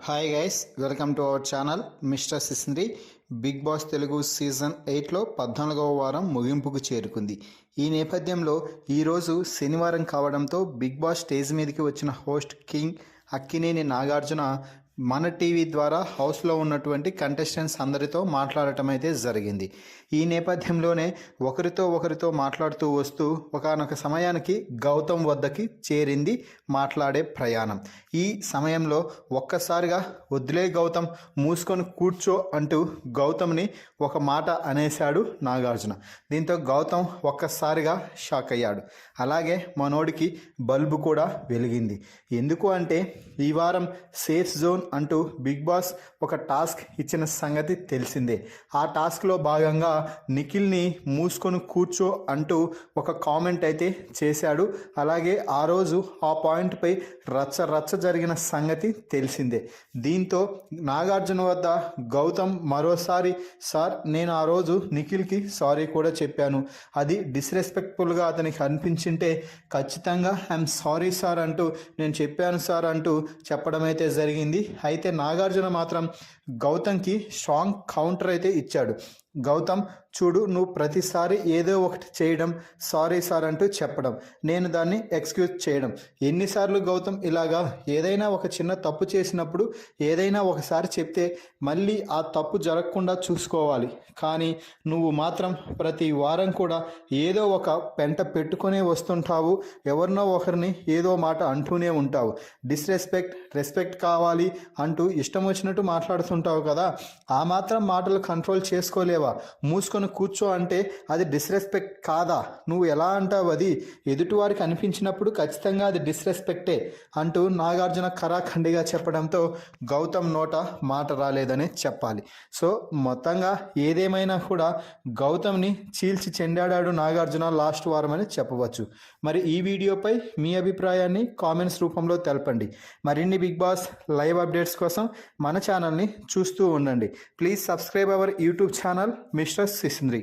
Hi guys, welcome to our channel mister Sisindri. Bigg Boss Telugu season 8లో 14వ వారం ముగింపుకు చేరుకుంది. ఈ నేపథ్యంలో ఈరోజు శనివారం కావడంతో బిగ్ బాస్ స్టేజ్ మీదకి వచ్చిన హోస్ట్ కింగ్ అక్కినేని నాగార్జున మన టీవీ ద్వారా హౌస్లో ఉన్నటువంటి కంటెస్టెంట్స్ అందరితో మాట్లాడటం అయితే జరిగింది. ఈ నేపథ్యంలోనే ఒకరితో మాట్లాడుతూ వస్తూ ఒకానొక సమయానికి గౌతమ్ వద్దకి చేరింది మాట్లాడే ప్రయాణం. ఈ సమయంలో ఒక్కసారిగా వద్దులే గౌతమ్, మూసుకొని కూర్చో అంటూ గౌతమ్ని ఒక మాట అనేశాడు నాగార్జున. దీంతో గౌతమ్ ఒక్కసారిగా షాక్ అయ్యాడు. అలాగే మనోడికి బల్బు కూడా వెలిగింది. ఎందుకు అంటే ఈ వారం సేఫ్ జోన్ అంటూ బిగ్ బాస్ ఒక టాస్క్ ఇచ్చిన సంగతి తెలిసిందే. ఆ టాస్క్లో భాగంగా నిఖిల్ని మూసుకొని కూర్చో అంటూ ఒక కామెంట్ అయితే చేశాడు. అలాగే ఆ రోజు ఆ పాయింట్పై రచ్చ జరిగిన సంగతి తెలిసిందే. దీంతో నాగార్జున వద్ద గౌతమ్ మరోసారి, సార్ నేను ఆ రోజు నిఖిల్కి సారీ కూడా చెప్పాను, అది డిస్రెస్పెక్ట్ఫుల్గా అతనికి అనిపించింటే ఖచ్చితంగా ఐఎమ్ సారీ సార్ అంటూ నేను చెప్పాను సార్ అంటూ చెప్పడం అయితే జరిగింది. అయితే నాగార్జున మాత్రం గౌతమ్కి స్ట్రాంగ్ కౌంటర్ అయితే ఇచ్చాడు. గౌతమ్ చూడు, నువ్వు ప్రతిసారి ఏదో ఒకటి చేయడం, సారీ సార్ అంటూ చెప్పడం, నేను దాన్ని ఎక్స్క్యూజ్ చేయడం. ఎన్నిసార్లు గౌతమ్ ఇలాగా ఏదైనా ఒక చిన్న తప్పు చేసినప్పుడు ఏదైనా ఒకసారి చెప్తే మళ్ళీ ఆ తప్పు జరగకుండా చూసుకోవాలి. కానీ నువ్వు మాత్రం ప్రతి వారం కూడా ఏదో ఒక పెంట పెట్టుకునే వస్తుంటావు, ఎవరినో ఒకరిని ఏదో మాట అంటూనే ఉంటావు. రెస్పెక్ట్ కావాలి అంటూ ఇష్టం వచ్చినట్టు మాట్లాడుతుంటావు కదా, ఆ మాత్రం మాటలు కంట్రోల్ చేసుకోలేవా? మూసుకొని కూర్చో అంటే అది డిస్రెస్పెక్ట్ కాదా? నువ్వు ఎలా అంటావు? అది ఎదుటివారికి అనిపించినప్పుడు ఖచ్చితంగా అది డిస్రెస్పెక్టే అంటూ నాగార్జున ఖరాఖండిగా చెప్పడంతో గౌతమ్ నోట మాట రాలేదనే చెప్పాలి. సో మొత్తంగా ఏదేమైనా కూడా గౌతమ్ని చీల్చి చెండాడాడు నాగార్జున లాస్ట్ వారం అని చెప్పవచ్చు. మరి ఈ వీడియోపై మీ అభిప్రాయాన్ని కామెంట్స్ రూపంలో తెలపండి. మరిన్ని బిగ్ బాస్ లైవ్ అప్డేట్స్ కోసం మన ఛానల్ని చూస్తూ ఉండండి. Please subscribe our YouTube channel mister సిసింద్రి.